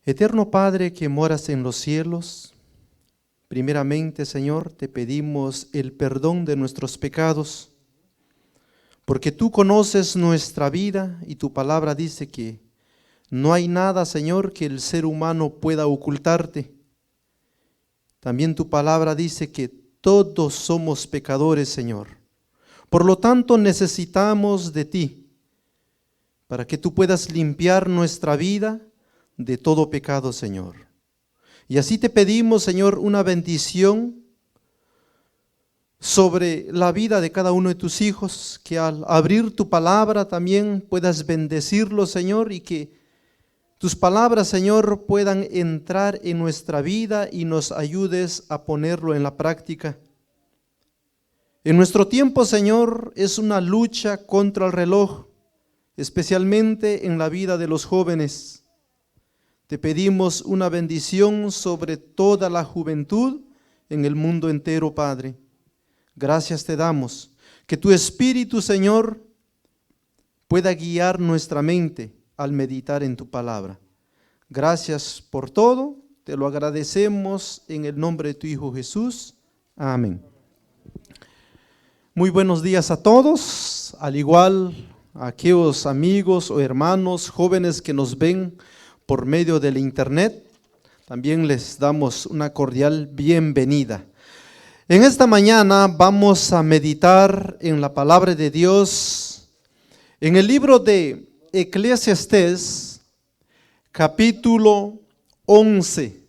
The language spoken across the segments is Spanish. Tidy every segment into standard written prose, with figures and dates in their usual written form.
Eterno Padre que moras en los cielos, primeramente, Señor, te pedimos el perdón de nuestros pecados, porque tú conoces nuestra vida y tu palabra dice que no hay nada, Señor, que el ser humano pueda ocultarte. También tu palabra dice que todos somos pecadores, Señor. Por lo tanto, necesitamos de ti para que tú puedas limpiar nuestra vida de todo pecado, Señor. Y así te pedimos, Señor, una bendición sobre la vida de cada uno de tus hijos, que al abrir tu palabra también puedas bendecirlo, Señor, y que tus palabras, Señor, puedan entrar en nuestra vida y nos ayudes a ponerlo en la práctica. En nuestro tiempo, Señor, es una lucha contra el reloj, especialmente en la vida de los jóvenes. Te pedimos una bendición sobre toda la juventud en el mundo entero, Padre. Gracias te damos. Que tu Espíritu, Señor, pueda guiar nuestra mente al meditar en tu palabra. Gracias por todo. Te lo agradecemos en el nombre de tu Hijo Jesús. Amén. Muy buenos días a todos, al igual a aquellos amigos o hermanos jóvenes que nos ven por medio del internet. También les damos una cordial bienvenida. En esta mañana vamos a meditar en la palabra de Dios en el libro de Eclesiastés, capítulo 11.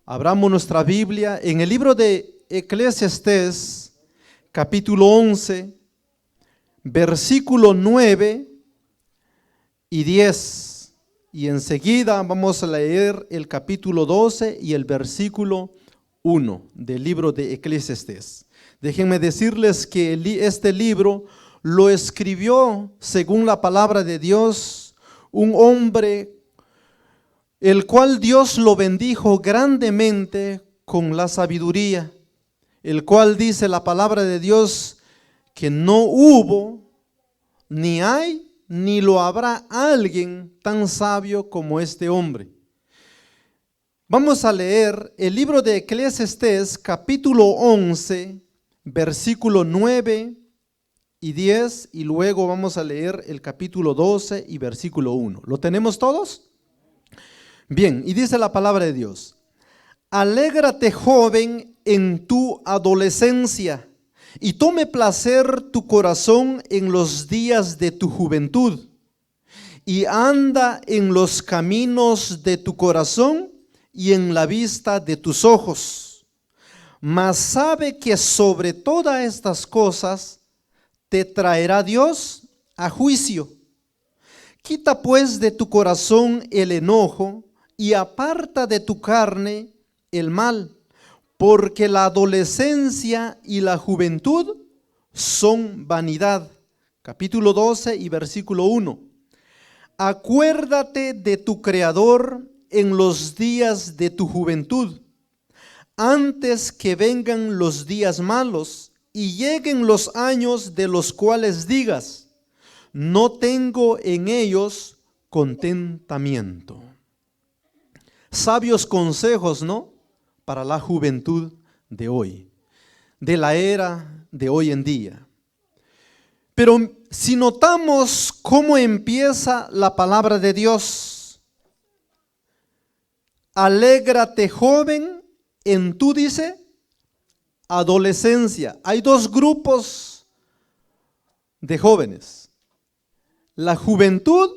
Abramos nuestra Biblia en el libro de Eclesiastés, capítulo 11, versículo 9 y 10. Y enseguida vamos a leer el capítulo 12 y el versículo 1 del libro de Eclesiastés. Déjenme decirles que este libro lo escribió, según la palabra de Dios, un hombre el cual Dios lo bendijo grandemente con la sabiduría, el cual dice la palabra de Dios que no hubo, ni hay, ni lo habrá alguien tan sabio como este hombre. Vamos a leer el libro de Eclesiastés, capítulo 11, versículo 9 y 10, y luego vamos a leer el capítulo 12 y versículo 1. ¿Lo tenemos todos? Bien, y dice la palabra de Dios: alégrate, joven, en tu adolescencia, y tome placer tu corazón en los días de tu juventud, y anda en los caminos de tu corazón y en la vista de tus ojos. Mas sabe que sobre todas estas cosas te traerá Dios a juicio. Quita pues de tu corazón el enojo y aparta de tu carne el mal, porque la adolescencia y la juventud son vanidad. Capítulo 12 y versículo 1. Acuérdate de tu Creador en los días de tu juventud, antes que vengan los días malos y lleguen los años de los cuales digas: no tengo en ellos contentamiento. Sabios consejos, ¿no? Para la juventud de hoy, de la era de hoy en día. Pero si notamos cómo empieza la palabra de Dios: alégrate, joven, en tu, dice, adolescencia. Hay dos grupos de jóvenes: la juventud,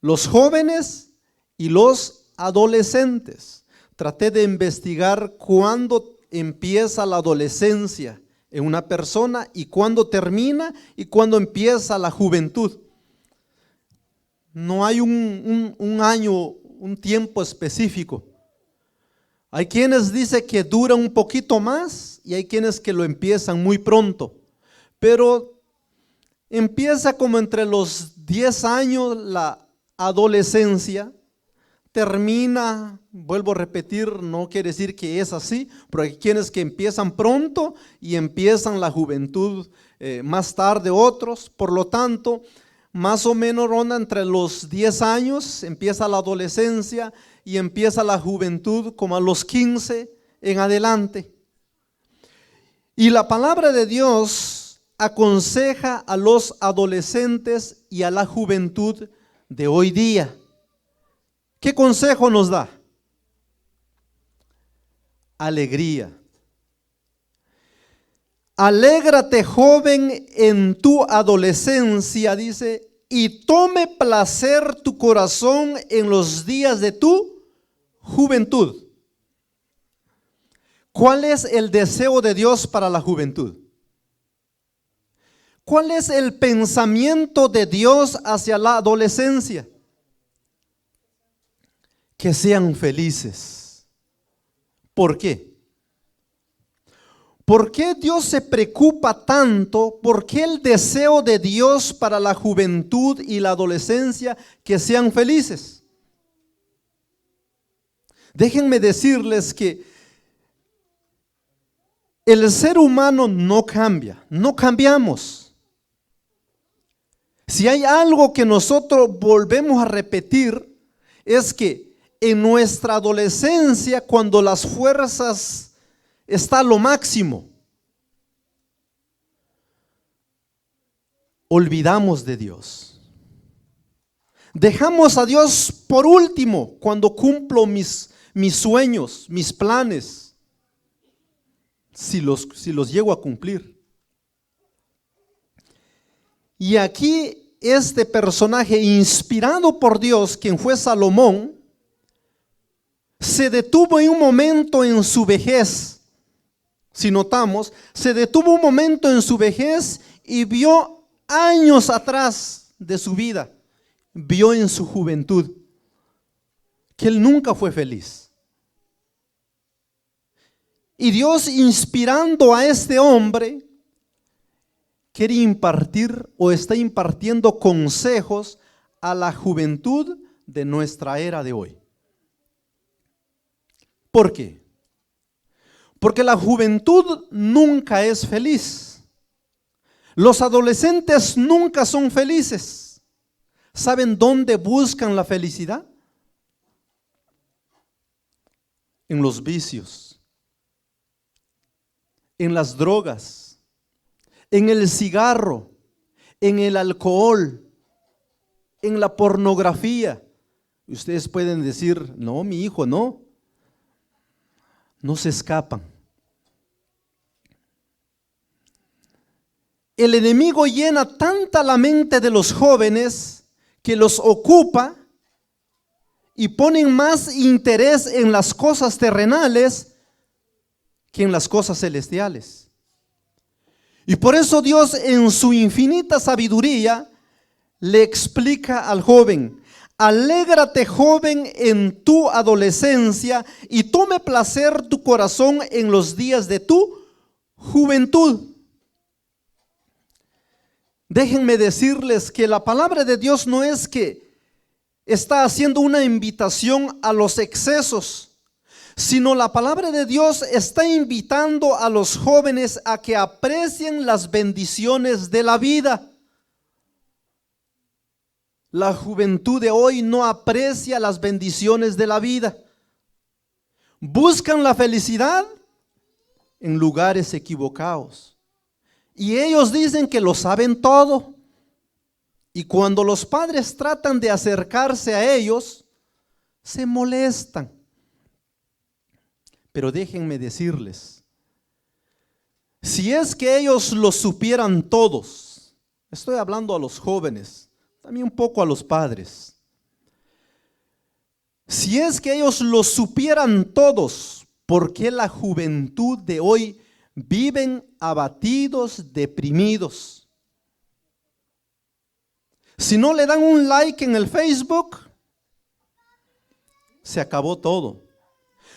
los jóvenes y los adolescentes. Traté de investigar cuándo empieza la adolescencia en una persona y cuándo termina y cuándo empieza la juventud. No hay un año, un tiempo específico. Hay quienes dicen que dura un poquito más y hay quienes que lo empiezan muy pronto, pero empieza como entre los 10 años la adolescencia, termina, vuelvo a repetir, no quiere decir que es así, pero hay quienes que empiezan pronto y empiezan la juventud más tarde otros. Por lo tanto, más o menos ronda entre los 10 años, empieza la adolescencia y empieza la juventud como a los 15 en adelante. Y la palabra de Dios aconseja a los adolescentes y a la juventud de hoy día. ¿Qué consejo nos da? Alegría. Alégrate, joven, en tu adolescencia, dice, y tome placer tu corazón en los días de tu juventud. ¿Cuál es el deseo de Dios para la juventud? ¿Cuál es el pensamiento de Dios hacia la adolescencia? Que sean felices. ¿Por qué? ¿Por qué Dios se preocupa tanto? ¿Por qué el deseo de Dios para la juventud y la adolescencia que sean felices? Déjenme decirles que el ser humano no cambia, no cambiamos. Si hay algo que nosotros volvemos a repetir, es que en nuestra adolescencia, cuando las fuerzas está a lo máximo, olvidamos de Dios. Dejamos a Dios por último cuando cumplo mis sueños, mis planes, si los llego a cumplir. Y aquí este personaje inspirado por Dios, quien fue Salomón, se detuvo en un momento en su vejez. Si notamos, se detuvo un momento en su vejez y vio años atrás de su vida, vio en su juventud que él nunca fue feliz. Y Dios, inspirando a este hombre, quiere impartir o está impartiendo consejos a la juventud de nuestra era de hoy. ¿Por qué? Porque la juventud nunca es feliz. Los adolescentes nunca son felices. ¿Saben dónde buscan la felicidad? En los vicios, en las drogas, en el cigarro, en el alcohol, en la pornografía. Ustedes pueden decir, no, mi hijo, no. No se escapan. El enemigo llena tanta la mente de los jóvenes que los ocupa y ponen más interés en las cosas terrenales que en las cosas celestiales. Y por eso Dios, en su infinita sabiduría, le explica al joven: alégrate, joven, en tu adolescencia y tome placer tu corazón en los días de tu juventud. Déjenme decirles que la palabra de Dios no es que está haciendo una invitación a los excesos, sino la palabra de Dios está invitando a los jóvenes a que aprecien las bendiciones de la vida. La juventud de hoy no aprecia las bendiciones de la vida. Buscan la felicidad en lugares equivocados. Y ellos dicen que lo saben todo. Y cuando los padres tratan de acercarse a ellos, se molestan. Pero déjenme decirles, si es que ellos lo supieran todos, estoy hablando a los jóvenes, también un poco a los padres. Si es que ellos lo supieran todos, ¿por qué la juventud de hoy viven abatidos, deprimidos? Si no le dan un like en el Facebook, se acabó todo.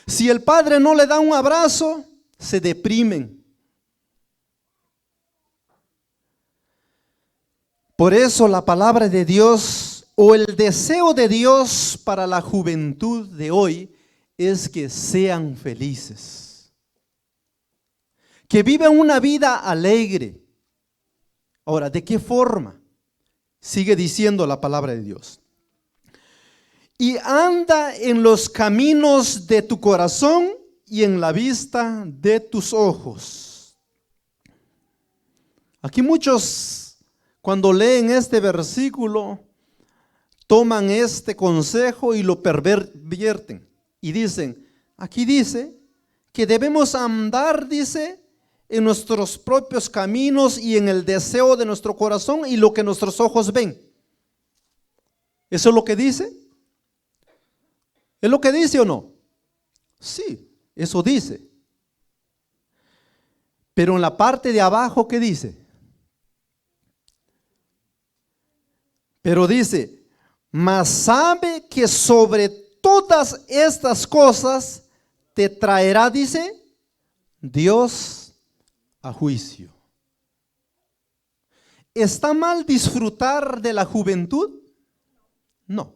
Si el padre no le da un abrazo, se deprimen. Por eso la palabra de Dios o el deseo de Dios para la juventud de hoy es que sean felices, que vivan una vida alegre. Ahora, ¿de qué forma? Sigue diciendo la palabra de Dios. Y anda en los caminos de tu corazón y en la vista de tus ojos. Aquí muchos, cuando leen este versículo, toman este consejo y lo pervierten. Y dicen, aquí dice que debemos andar, dice, en nuestros propios caminos y en el deseo de nuestro corazón y lo que nuestros ojos ven. ¿Eso es lo que dice? ¿Es lo que dice o no? Sí, eso dice. Pero en la parte de abajo, ¿qué dice? Pero dice, mas sabe que sobre todas estas cosas te traerá, dice, Dios a juicio. ¿Está mal disfrutar de la juventud? No.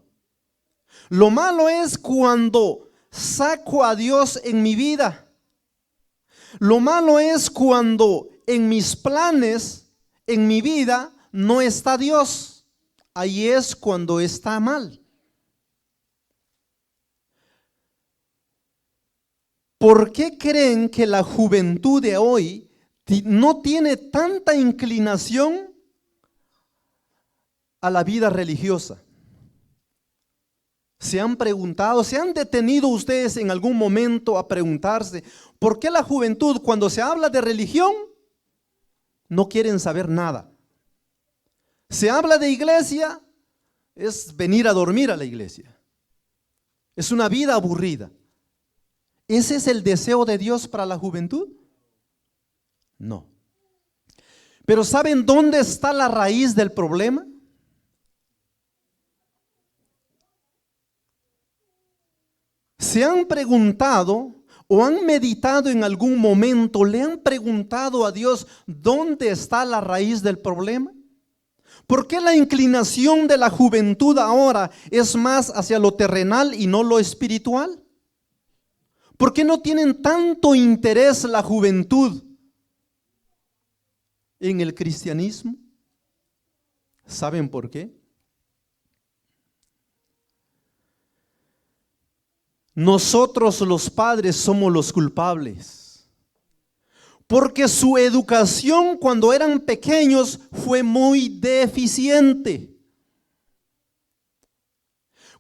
Lo malo es cuando saco a Dios en mi vida. Lo malo es cuando en mis planes, en mi vida, no está Dios. Ahí es cuando está mal. ¿Por qué creen que la juventud de hoy no tiene tanta inclinación a la vida religiosa? ¿Se han preguntado, se han detenido ustedes en algún momento a preguntarse por qué la juventud, cuando se habla de religión, no quieren saber nada? Se habla de iglesia, es venir a dormir a la iglesia. Es una vida aburrida. ¿Ese es el deseo de Dios para la juventud? No. Pero ¿saben dónde está la raíz del problema? ¿Se han preguntado o han meditado en algún momento, le han preguntado a Dios dónde está la raíz del problema? ¿Por qué la inclinación de la juventud ahora es más hacia lo terrenal y no lo espiritual? ¿Por qué no tienen tanto interés la juventud en el cristianismo? ¿Saben por qué? Nosotros los padres somos los culpables, porque su educación cuando eran pequeños fue muy deficiente.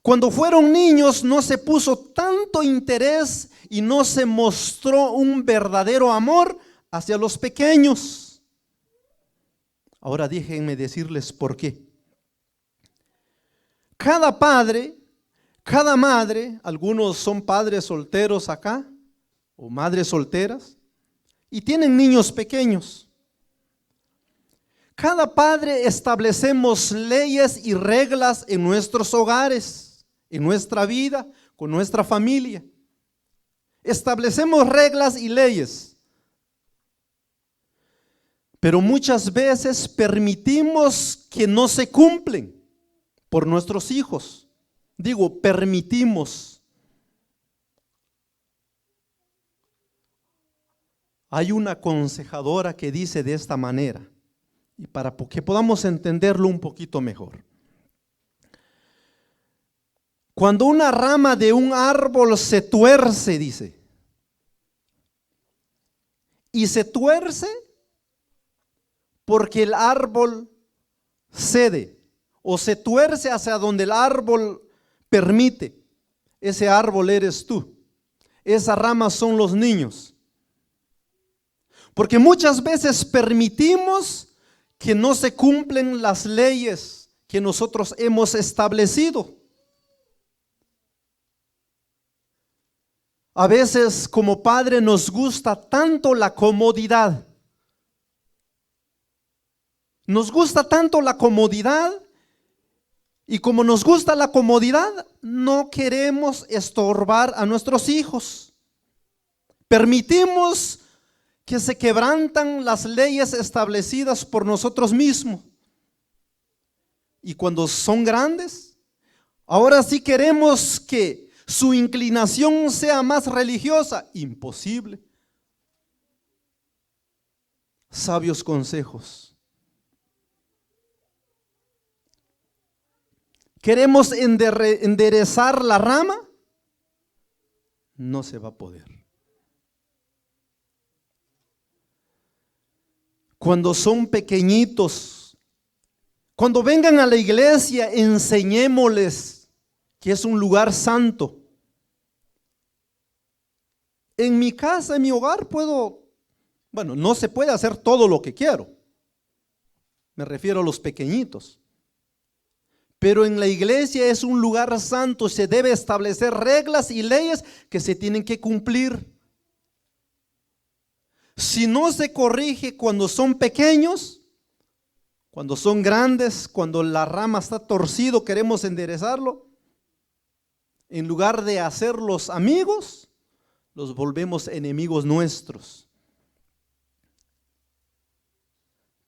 Cuando fueron niños no se puso tanto interés y no se mostró un verdadero amor hacia los pequeños. Ahora déjenme decirles por qué. Cada padre, cada madre, algunos son padres solteros acá o madres solteras y tienen niños pequeños. Cada padre establecemos leyes y reglas en nuestros hogares, en nuestra vida, con nuestra familia. Establecemos reglas y leyes, pero muchas veces permitimos que no se cumplen por nuestros hijos. Digo, permitimos. Hay una aconsejadora que dice de esta manera, y para que podamos entenderlo un poquito mejor. Cuando una rama de un árbol se tuerce, dice, y se tuerce porque el árbol cede, o se tuerce hacia donde el árbol permite, ese árbol eres tú, esa rama son los niños. Porque muchas veces permitimos que no se cumplen las leyes que nosotros hemos establecido. A veces como padre nos gusta tanto la comodidad. Nos gusta tanto la comodidad y como nos gusta la comodidad, no queremos estorbar a nuestros hijos. Permitimos que se quebrantan las leyes establecidas por nosotros mismos. Y cuando son grandes, ahora sí queremos que su inclinación sea más religiosa. Imposible. Sabios consejos. queremos enderezar la rama, no se va a poder. Cuando son pequeñitos, cuando vengan a la iglesia, enseñémosles que es un lugar santo. En mi casa, en mi hogar no se puede hacer todo lo que quiero. Me refiero a los pequeñitos. Pero en la iglesia es un lugar santo, se debe establecer reglas y leyes que se tienen que cumplir. Si no se corrige cuando son pequeños, cuando son grandes, cuando la rama está torcido, queremos enderezarlo, en lugar de hacerlos amigos, los volvemos enemigos nuestros.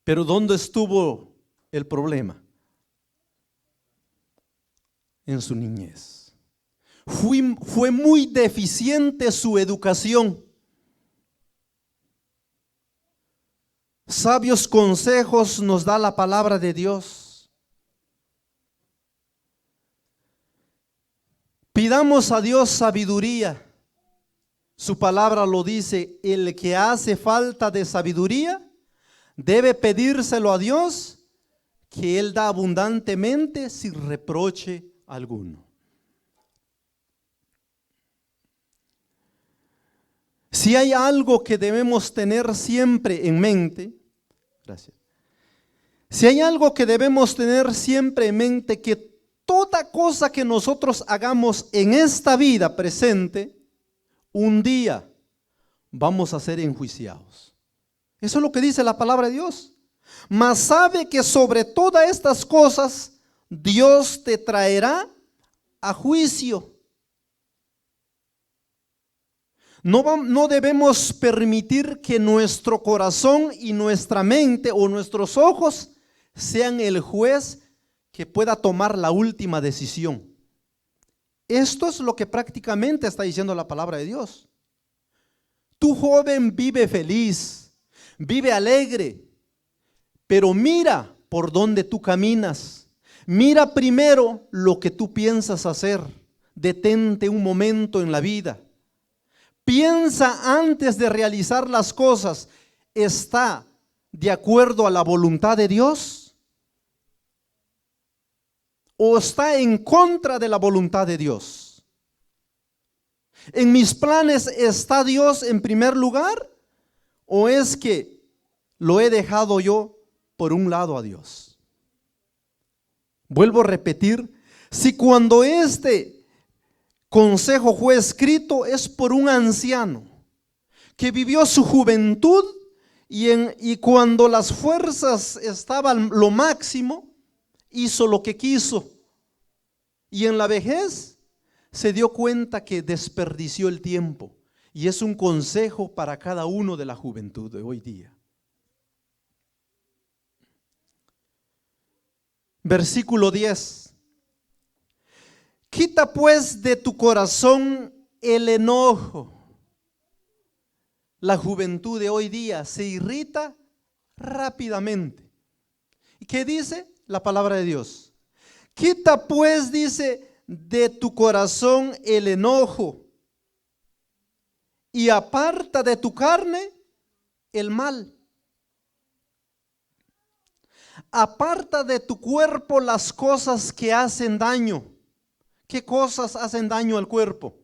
Pero ¿dónde estuvo el problema? En su niñez. Fue muy deficiente su educación. Sabios consejos nos da la palabra de Dios. Pidamos a Dios sabiduría. Su palabra lo dice: el que hace falta de sabiduría debe pedírselo a Dios, que Él da abundantemente sin reproche alguno. Si hay algo que debemos tener siempre en mente, gracias. Si hay algo que debemos tener siempre en mente, que toda cosa que nosotros hagamos en esta vida presente, un día vamos a ser enjuiciados. Eso es lo que dice la palabra de Dios. Mas sabe que sobre todas estas cosas Dios te traerá a juicio. No debemos permitir que nuestro corazón y nuestra mente o nuestros ojos sean el juez que pueda tomar la última decisión. Esto es lo que prácticamente está diciendo la palabra de Dios. Tu joven vive feliz, vive alegre, pero mira por dónde tú caminas. Mira primero lo que tú piensas hacer. Detente un momento en la vida. Piensa antes de realizar las cosas. ¿Está de acuerdo a la voluntad de Dios? ¿O está en contra de la voluntad de Dios? ¿En mis planes está Dios en primer lugar? ¿O es que lo he dejado yo por un lado a Dios? Vuelvo a repetir, si cuando este consejo fue escrito es por un anciano que vivió su juventud y cuando las fuerzas estaban lo máximo, hizo lo que quiso, y en la vejez se dio cuenta que desperdició el tiempo. Y es un consejo para cada uno de la juventud de hoy día. Versículo 10. Quita pues de tu corazón el enojo. La juventud de hoy día se irrita rápidamente. ¿Y qué dice la palabra de Dios? Quita pues, dice, de tu corazón el enojo y aparta de tu carne el mal. Aparta de tu cuerpo las cosas que hacen daño. ¿Qué cosas hacen daño al cuerpo?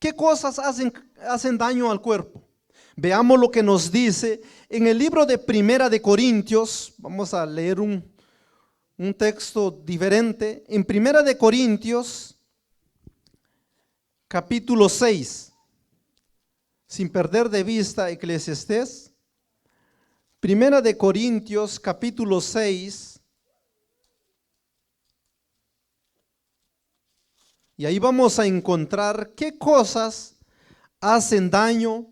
¿Qué cosas hacen daño al cuerpo? Veamos lo que nos dice en el libro de Primera de Corintios. Vamos a leer un texto diferente. En Primera de Corintios, capítulo 6, sin perder de vista Eclesiastés. Primera de Corintios, capítulo 6. Y ahí vamos a encontrar qué cosas hacen daño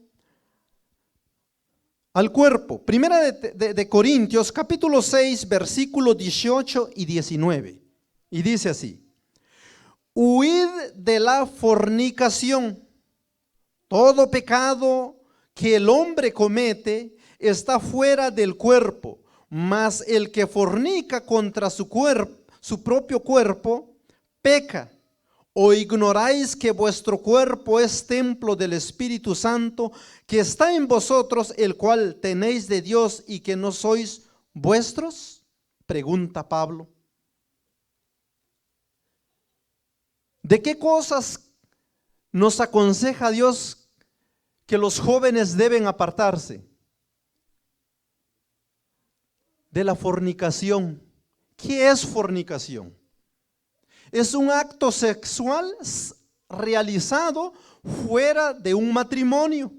al cuerpo. Primera de Corintios, capítulo 6, versículos 18 y 19. Y dice así: huid de la fornicación. Todo pecado que el hombre comete está fuera del cuerpo, mas el que fornica contra su cuerpo, su propio cuerpo, peca. ¿O ignoráis que vuestro cuerpo es templo del Espíritu Santo que está en vosotros, el cual tenéis de Dios y que no sois vuestros? Pregunta Pablo. ¿De qué cosas nos aconseja Dios que los jóvenes deben apartarse? De la fornicación. ¿Qué es fornicación? Es un acto sexual realizado fuera de un matrimonio.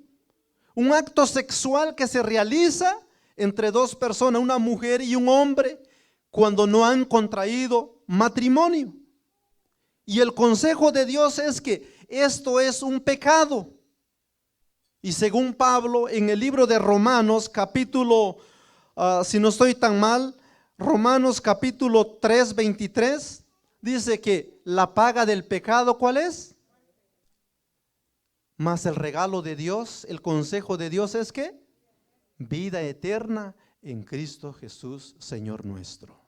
Un acto sexual que se realiza entre dos personas, una mujer y un hombre, cuando no han contraído matrimonio. Y el consejo de Dios es que esto es un pecado. Y según Pablo, en el libro de Romanos, capítulo, si no estoy tan mal, Romanos capítulo 3, 23, dice que la paga del pecado, ¿cuál es? Mas el regalo de Dios, el consejo de Dios es que vida eterna en Cristo Jesús, Señor nuestro.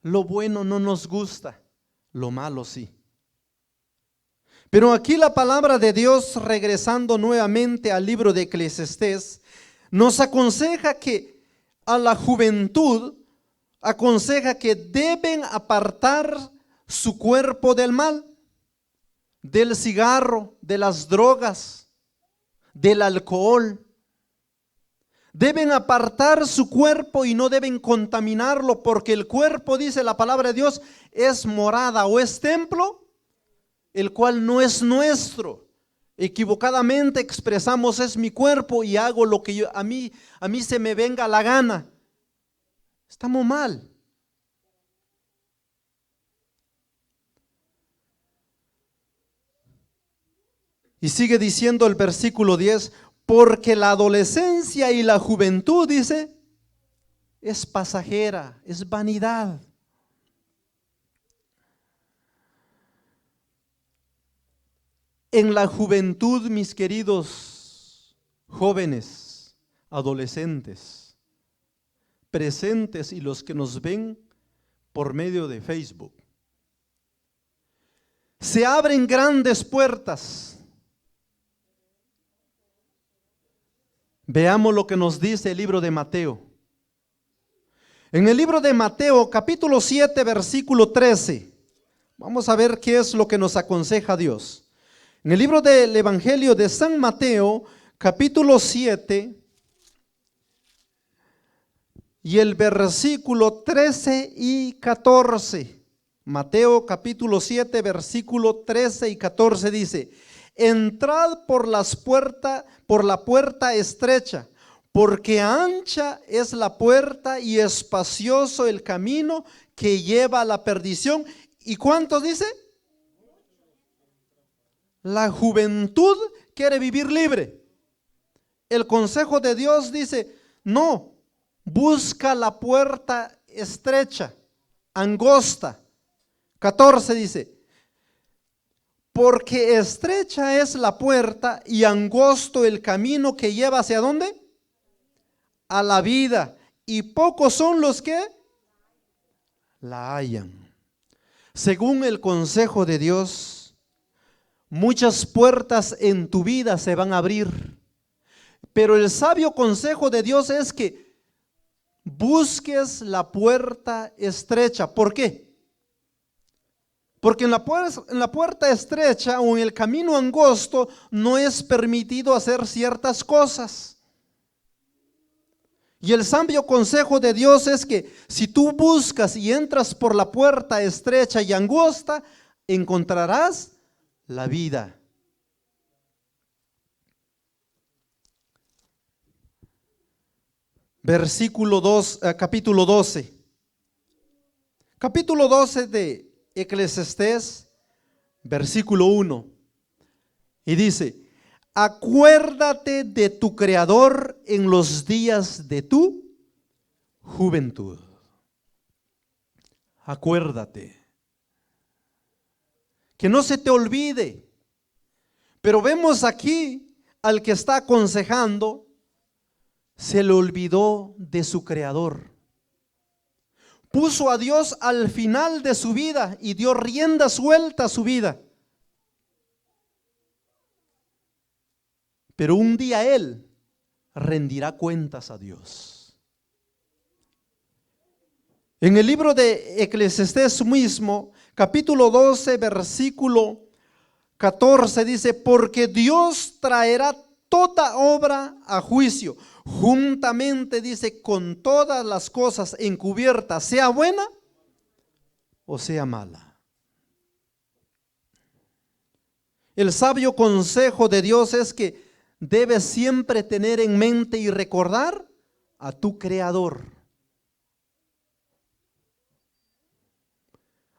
Lo bueno no nos gusta, lo malo sí. Pero aquí la palabra de Dios, regresando nuevamente al libro de Eclesiastés, nos aconseja que a la juventud, aconseja que deben apartar su cuerpo del mal, del cigarro, de las drogas, del alcohol. Deben apartar su cuerpo y no deben contaminarlo, porque el cuerpo, dice la palabra de Dios, es morada o es templo, el cual no es nuestro. Equivocadamente expresamos es mi cuerpo y hago lo que a mí se me venga la gana. Estamos mal. Y sigue diciendo el versículo 10, porque la adolescencia y la juventud, dice, es pasajera, es vanidad. En la juventud, mis queridos jóvenes, adolescentes, presentes y los que nos ven por medio de Facebook, se abren grandes puertas. Veamos lo que nos dice el libro de Mateo. En el libro de Mateo, capítulo 7, versículo 13, vamos a ver qué es lo que nos aconseja Dios. En el libro del Evangelio de San Mateo, capítulo 7, y el versículo 13 y 14. Mateo capítulo 7, versículo 13 y 14 dice: entrad por la puerta estrecha, porque ancha es la puerta y espacioso el camino que lleva a la perdición. ¿Y cuántos dice? La juventud quiere vivir libre. El consejo de Dios dice: no, busca la puerta estrecha, angosta. 14 dice: porque estrecha es la puerta y angosto el camino que lleva ¿hacia dónde? A la vida, y pocos son los que la hallan. Según el consejo de Dios, muchas puertas en tu vida se van a abrir, pero el sabio consejo de Dios es que busques la puerta estrecha. ¿Por qué? Porque en la puerta estrecha o en el camino angosto no es permitido hacer ciertas cosas. Y el sabio consejo de Dios es que si tú buscas y entras por la puerta estrecha y angosta, encontrarás la vida. Versículo 2, capítulo 12. Capítulo 12 de Eclesiastés, versículo 1. Y dice: acuérdate de tu Creador en los días de tu juventud. Acuérdate. Que no se te olvide. Pero vemos aquí al que está aconsejando, se le olvidó de su Creador. puso a Dios al final de su vida y dio rienda suelta a su vida. Pero un día él rendirá cuentas a Dios. En el libro de Eclesiastés mismo, capítulo 12, versículo 14 dice: porque Dios traerá toda obra a juicio, juntamente, dice, con todas las cosas encubiertas, sea buena o sea mala. El sabio consejo de Dios es que debes siempre tener en mente y recordar a tu Creador.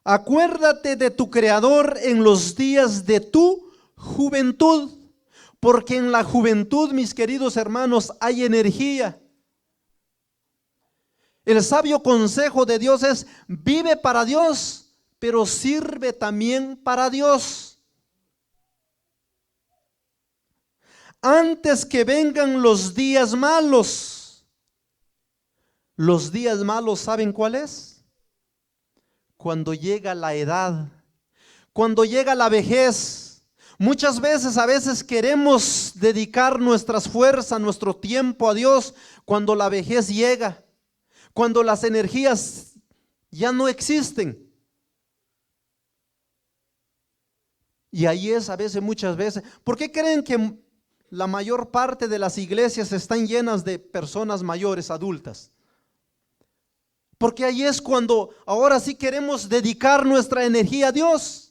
Acuérdate de tu Creador en los días de tu juventud, porque en la juventud, mis queridos hermanos, hay energía. El sabio consejo de Dios es: vive para Dios, pero sirve también para Dios. Antes que vengan los días malos. Los días malos, ¿saben cuál es? Cuando llega la edad, cuando llega la vejez. Muchas veces, a veces queremos dedicar nuestras fuerzas, nuestro tiempo a Dios cuando la vejez llega, cuando las energías ya no existen. Y ahí es a veces, muchas veces. ¿Por qué creen que la mayor parte de las iglesias están llenas de personas mayores, adultas? Porque ahí es cuando ahora sí queremos dedicar nuestra energía a Dios.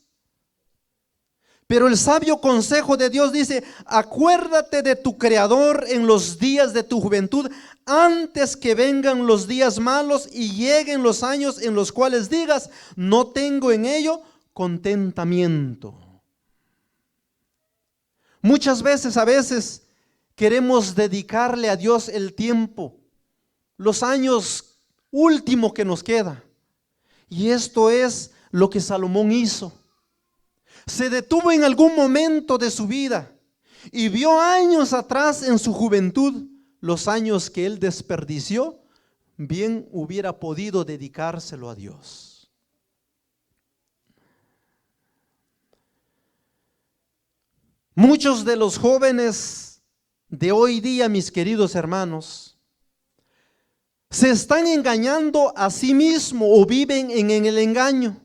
Pero el sabio consejo de Dios dice: acuérdate de tu Creador en los días de tu juventud, antes que vengan los días malos y lleguen los años en los cuales digas: no tengo en ello contentamiento. Muchas veces, a veces queremos dedicarle a Dios el tiempo, los años últimos que nos queda. Y esto es lo que Salomón hizo. Se detuvo en algún momento de su vida y vio años atrás en su juventud, los años que él desperdició, bien hubiera podido dedicárselo a Dios. Muchos de los jóvenes de hoy día, mis queridos hermanos, se están engañando a sí mismos o viven en el engaño.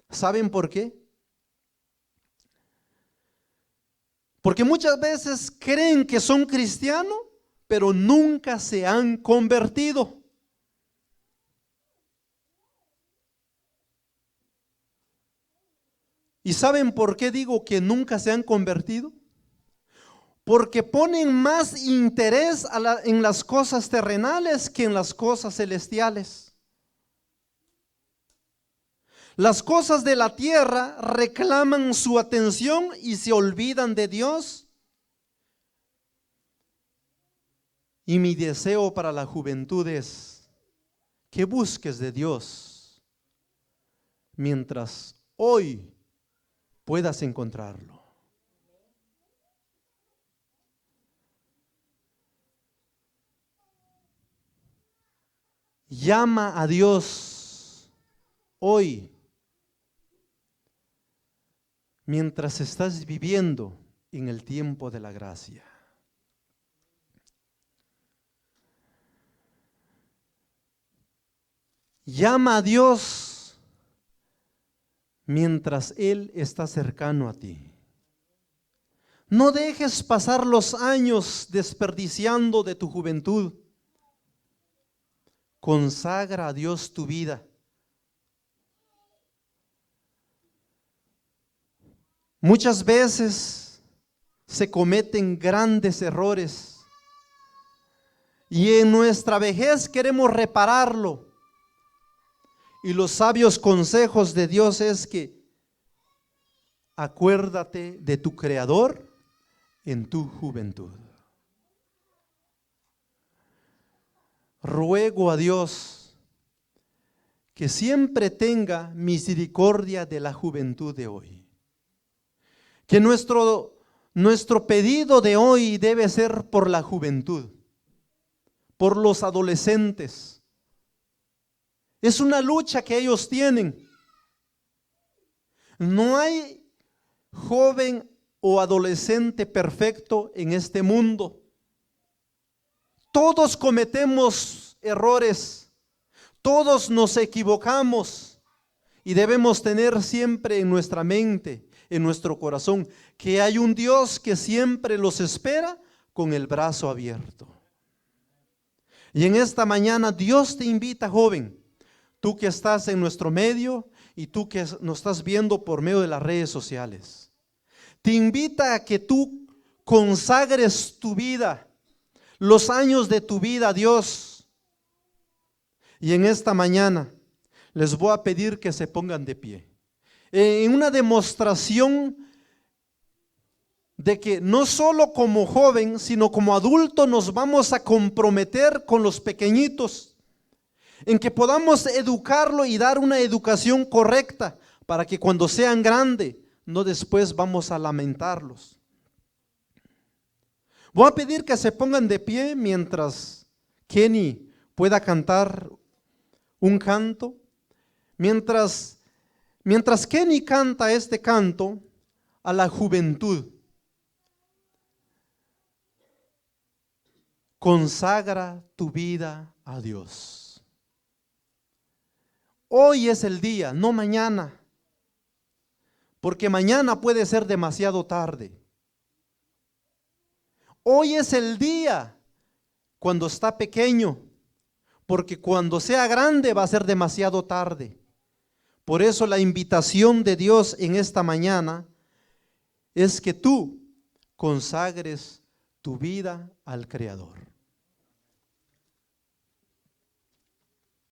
¿Saben por qué? Porque muchas veces creen que son cristianos, pero nunca se han convertido. ¿Y saben por qué digo que nunca se han convertido? Porque ponen más interés en las cosas terrenales que en las cosas celestiales. Las cosas de la tierra reclaman su atención y se olvidan de Dios. Y mi deseo para la juventud es que busques de Dios mientras hoy puedas encontrarlo. Llama a Dios hoy mientras estás viviendo en el tiempo de la gracia. Llama a Dios mientras Él está cercano a ti. No dejes pasar los años desperdiciando de tu juventud. Consagra a Dios tu vida. Muchas veces se cometen grandes errores y en nuestra vejez queremos repararlo. Y los sabios consejos de Dios es que acuérdate de tu Creador en tu juventud. Ruego a Dios que siempre tenga misericordia de la juventud de hoy. Que nuestro pedido de hoy debe ser por la juventud, por los adolescentes, Es una lucha que ellos tienen. No hay joven o adolescente perfecto en este mundo. Todos cometemos errores, todos nos equivocamos y debemos tener siempre en nuestra mente, en nuestro corazón, que hay un Dios que siempre los espera con el brazo abierto. Y en esta mañana Dios te invita, joven, tú que estás en nuestro medio y tú que nos estás viendo por medio de las redes sociales. Te invita a que tú consagres tu vida, los años de tu vida a Dios. Y en esta mañana les voy a pedir que se pongan de pie. En una demostración de que no solo como joven, sino como adulto nos vamos a comprometer con los pequeñitos, en que podamos educarlo y dar una educación correcta para que cuando sean grandes, no después vamos a lamentarlos. Voy a pedir que se pongan de pie mientras Kenny pueda cantar un canto. Mientras Kenny canta este canto a la juventud, consagra tu vida a Dios. Hoy es el día, no mañana, porque mañana puede ser demasiado tarde. Hoy es el día cuando está pequeño, porque cuando sea grande va a ser demasiado tarde. Por eso la invitación de Dios en esta mañana es que tú consagres tu vida al Creador.